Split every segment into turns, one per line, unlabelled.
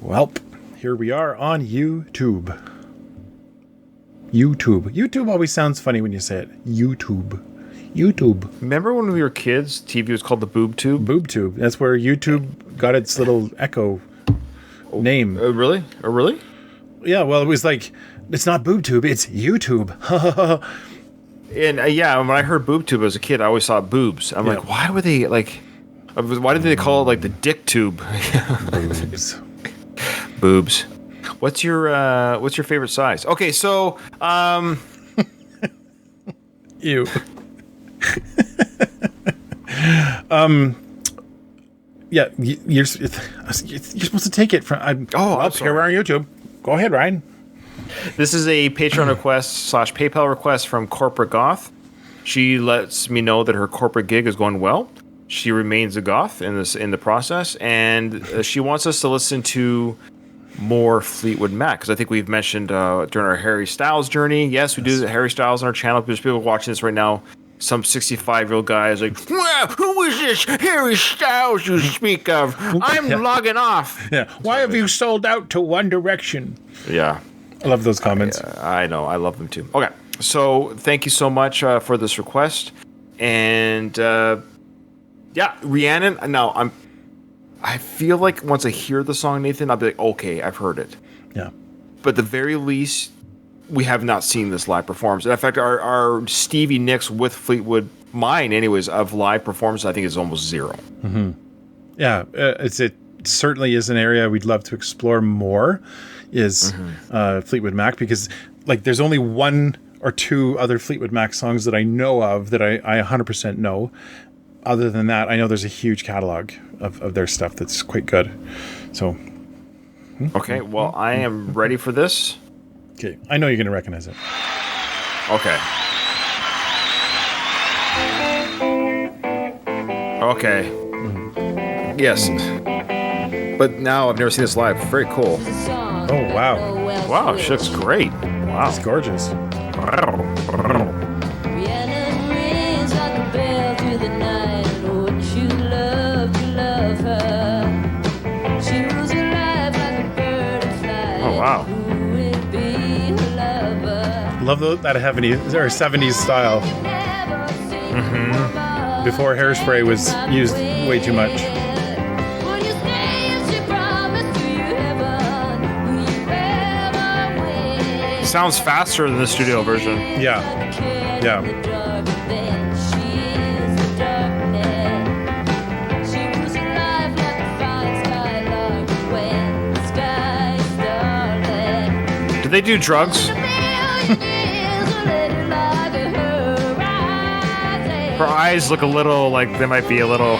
Welp, here we are on YouTube. YouTube always sounds funny when you say it. YouTube.
Remember when we were kids, TV was called the boob tube?
Boob tube. That's where YouTube got its little echo name.
Really? Oh, really?
Yeah, well, it was like, it's not boob tube, it's YouTube.
And when I heard boob tube as a kid, I always thought boobs. I'm like, why were they like? Why did they call it like the dick tube? Boobs. What's your favorite size? Okay, so
Ew. Yeah, you're supposed to take it from.
I'm
here we're on YouTube. Go ahead, Ryan.
This is a Patreon request / PayPal request from Corporate Goth. She lets me know that her corporate gig is going well. She remains a goth in the process, and she wants us to listen to more Fleetwood Mac, because I think we've mentioned during our Harry Styles journey. Yes, we do Harry Styles on our channel. There's people watching this right now. Some 65-year-old guy is like, well, who is this Harry Styles you speak of? I'm logging off.
Yeah. Why have you sold out to One Direction?
Yeah.
I love those comments.
I know. I love them too. Okay. So thank you so much for this request. And Rhiannon. Now, I feel like once I hear the song, Nathan, I'll be like, okay, I've heard it.
Yeah.
But at the very least, we have not seen this live performance. In fact, our Stevie Nicks with Fleetwood, mine anyways, of live performance, I think is almost zero.
Mm-hmm. Yeah, it certainly is an area we'd love to explore more, is Fleetwood Mac, because like there's only one or two other Fleetwood Mac songs that I know of that I 100% know. Other than that, I know there's a huge catalog of their stuff that's quite good. So,
okay, well, I am ready for this.
Okay, I know you're going to recognize it.
Okay. Okay. Yes. But now I've never seen this live. Very cool.
Oh, wow.
Wow, she looks great. Wow.
It's gorgeous.
Oh, wow.
Love that 70s style.
Mm-hmm.
Before hairspray was used way too much.
Sounds faster than the studio version.
Yeah.
Do they do drugs? Her eyes look a little like they might be a little.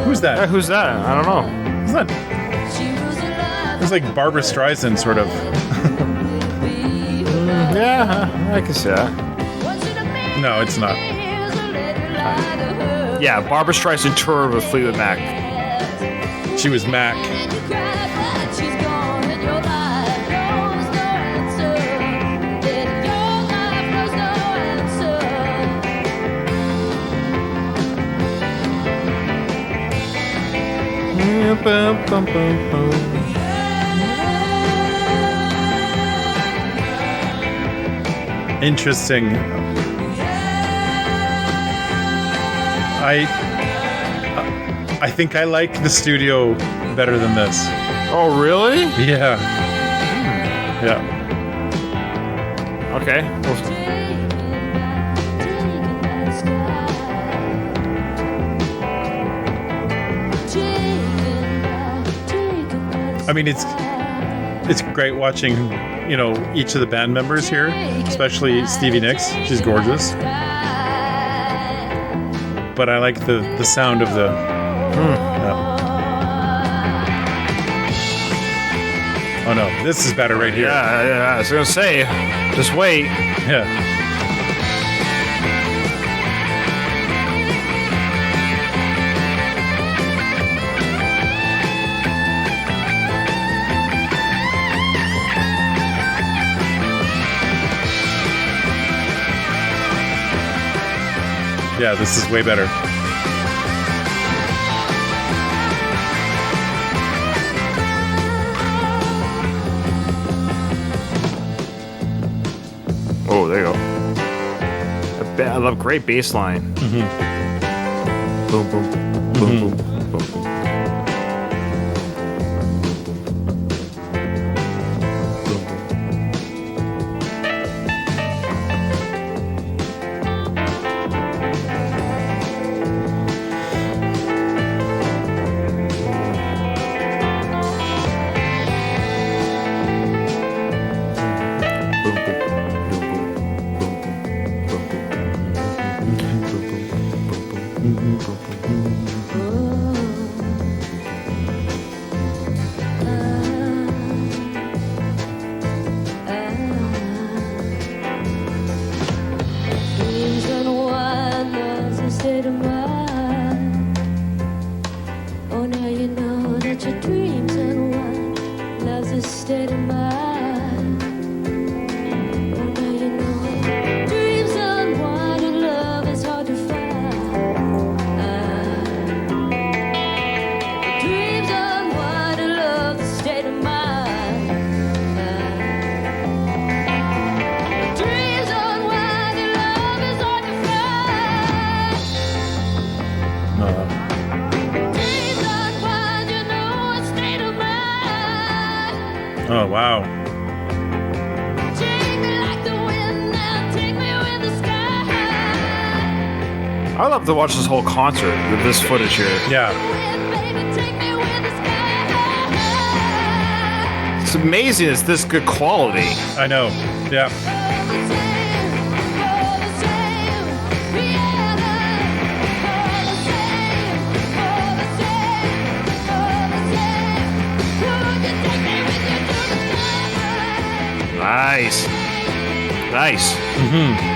Who's that?
Who's that? I don't know.
Who's that? It's like Barbara Streisand, sort of.
Yeah, I can see that.
No, it's not.
Yeah, Barbara Streisand toured with Fleetwood Mac.
She was Mac. Interesting. I think I like the studio better than this.
Oh, really?
Yeah. Yeah.
Okay.
I mean, it's great watching, each of the band members here, especially Stevie Nicks. She's gorgeous. But I like the sound of the. Yeah. Oh no, this is better right here.
Yeah, I was gonna say, just wait.
Yeah. Yeah, this is way better.
Oh, there you go. I love great bass line.
Mm-hmm.
Boom, boom, boom, boom, boom. Oh, wow. I love to watch this whole concert with this footage here.
Yeah.
It's amazing it's this good quality.
I know. Yeah.
Nice. Nice.
Mm-hmm.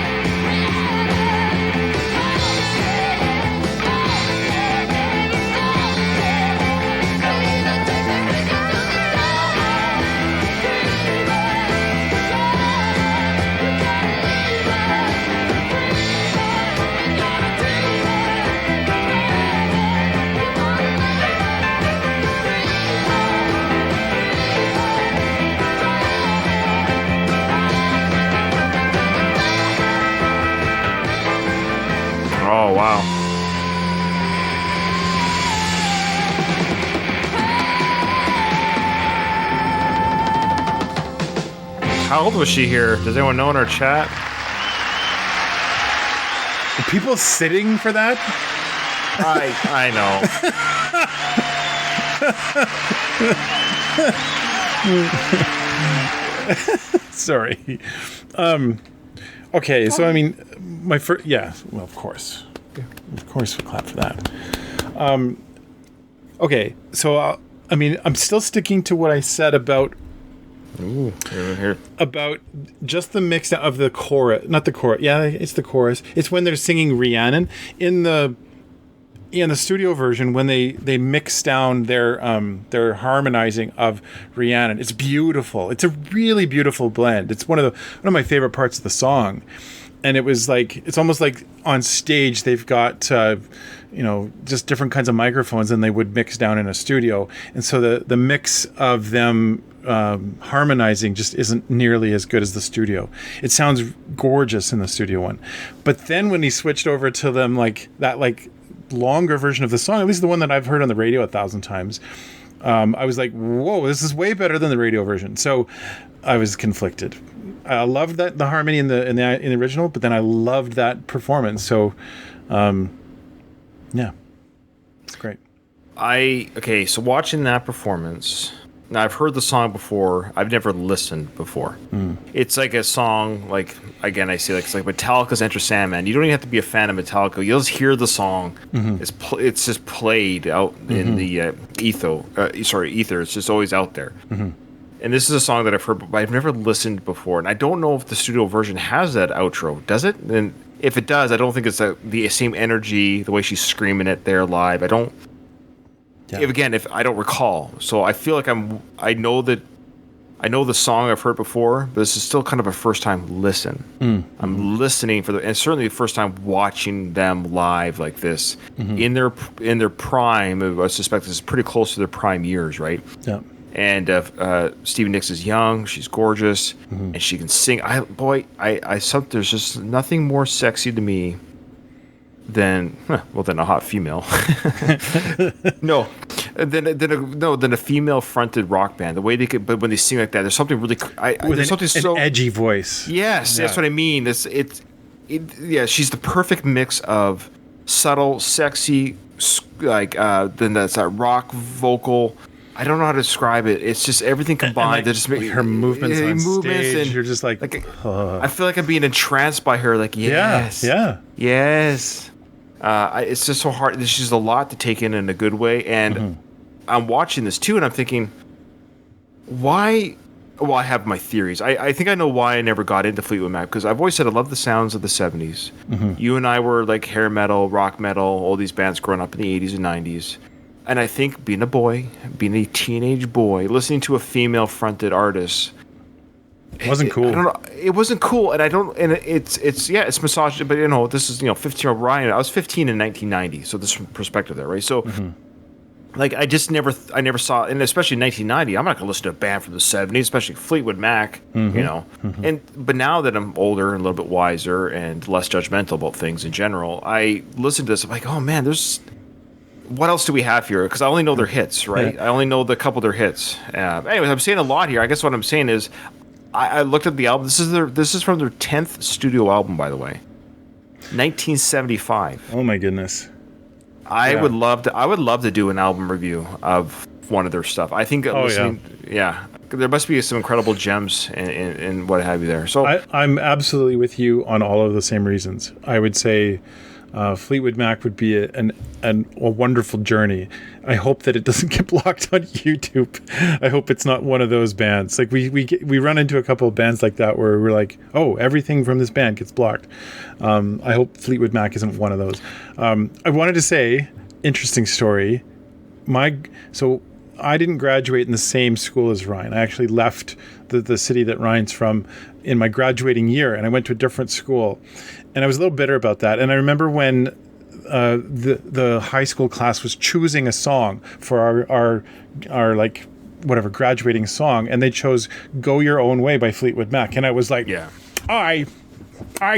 Oh, wow. How old was she here? Does anyone know in our chat?
Are people sitting for that?
I
know. Sorry. Okay, so I mean, my first, yeah, well, of course we clap for that. Okay, so I mean, I'm still sticking to what I said about about just the mix of the chorus, not the chorus. Yeah, it's the chorus. It's when they're singing Rhiannon in the studio version when they mix down their harmonizing of Rhiannon. It's beautiful. It's a really beautiful blend. It's one of my favorite parts of the song. And it was like, it's almost like on stage they've got just different kinds of microphones than they would mix down in a studio. And so the mix of them harmonizing just isn't nearly as good as the studio. It sounds gorgeous in the studio one. But then when he switched over to them like that longer version of the song, at least the one that I've heard on the radio 1,000 times, I was like, whoa, this is way better than the radio version. So I was conflicted. I loved the harmony in the original, but then I loved that performance. So yeah, it's great.
So watching that performance, Now, I've heard the song before. I've never listened before. It's like a song, like, again, I see, like, it's like Metallica's Enter Sandman. You don't even have to be a fan of Metallica. You'll just hear the song. It's just played out in the ether. It's just always out there. And this is a song that I've heard, but I've never listened before. And I don't know if the studio version has that outro. Does it? And if it does, I don't think it's the same energy, the way she's screaming it there live. I don't... Yeah. If I don't recall, so I feel like I know the song I've heard before, but this is still kind of a first time listen. I'm listening and certainly the first time watching them live like this in their prime. I suspect this is pretty close to their prime years, right?
Yeah.
And Stevie Nicks is young, she's gorgeous, and she can sing. There's just nothing more sexy to me than a hot female. than a female fronted rock band. The way they could, but when they sing like that, there's something really. There's something
an edgy voice.
Yes, that's what I mean. She's the perfect mix of subtle, sexy, then that's that rock vocal. I don't know how to describe it. It's just everything combined. They just make
her movements on stage. And you're just like
I feel like I'm being entranced by her. Like, yes, yes. It's just so hard. There's just a lot to take in a good way. And I'm watching this too, and I'm thinking, why? Well, I have my theories. I think I know why I never got into Fleetwood Mac, because I've always said I love the sounds of the 70s. You and I were like hair metal, rock metal, all these bands growing up in the 80s and 90s. And I think being a teenage boy, listening to a female-fronted artist,
it wasn't cool.
I don't know. It wasn't cool, and it's misogyny. But this is 15-year-old Ryan. I was 15 in 1990, so this perspective there, right? So, like, I never saw, and especially in 1990, I'm not gonna listen to a band from the 70s, especially Fleetwood Mac, but now that I'm older and a little bit wiser and less judgmental about things in general, I listen to this. I'm like, oh man, what else do we have here? Because I only know their hits, right? Yeah. I only know the couple of their hits. Anyways, I'm saying a lot here. I guess what I'm saying is, I looked at the album. This is from their 10th studio album, by the way, 1975.
Oh my goodness!
I would love to do an album review of one of their stuff. I think there must be some incredible gems and what have you there. So
I'm absolutely with you on all of the same reasons. I would say Fleetwood Mac would be a wonderful journey. I hope that it doesn't get blocked on YouTube. I hope it's not one of those bands. Like we run into a couple of bands like that where we're like, oh, everything from this band gets blocked. I hope Fleetwood Mac isn't one of those. I wanted to say, interesting story. So I didn't graduate in the same school as Ryan. I actually left the city that Ryan's from in my graduating year, and I went to a different school. And I was a little bitter about that. And I remember when the high school class was choosing a song for our like whatever graduating song, and they chose "Go Your Own Way" by Fleetwood Mac, and I was like, I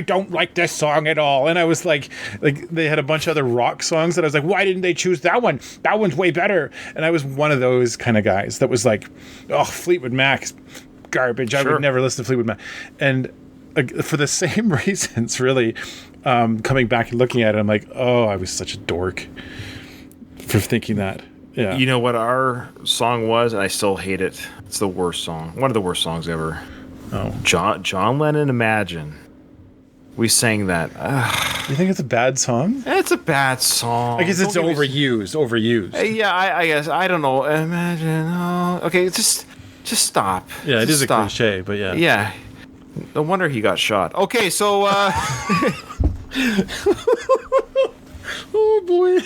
don't like this song at all. And I was like they had a bunch of other rock songs that I was like, why didn't they choose that one? That one's way better. And I was one of those kind of guys that was like, oh, Fleetwood Mac's garbage. I would never listen to Fleetwood Mac. And for the same reasons, really, coming back and looking at it, I'm like, oh, I was such a dork for thinking that. Yeah.
You know what our song was, and I still hate it. It's the worst song. One of the worst songs ever.
Oh.
John Lennon, Imagine. We sang that.
You think it's a bad song?
It's a bad song.
I guess it's overused.
Yeah, I guess. I don't know. Imagine. Oh. Okay, just stop.
Yeah, it is
stop.
A cliche, but yeah.
Yeah. No wonder he got shot. Okay, so
oh boy.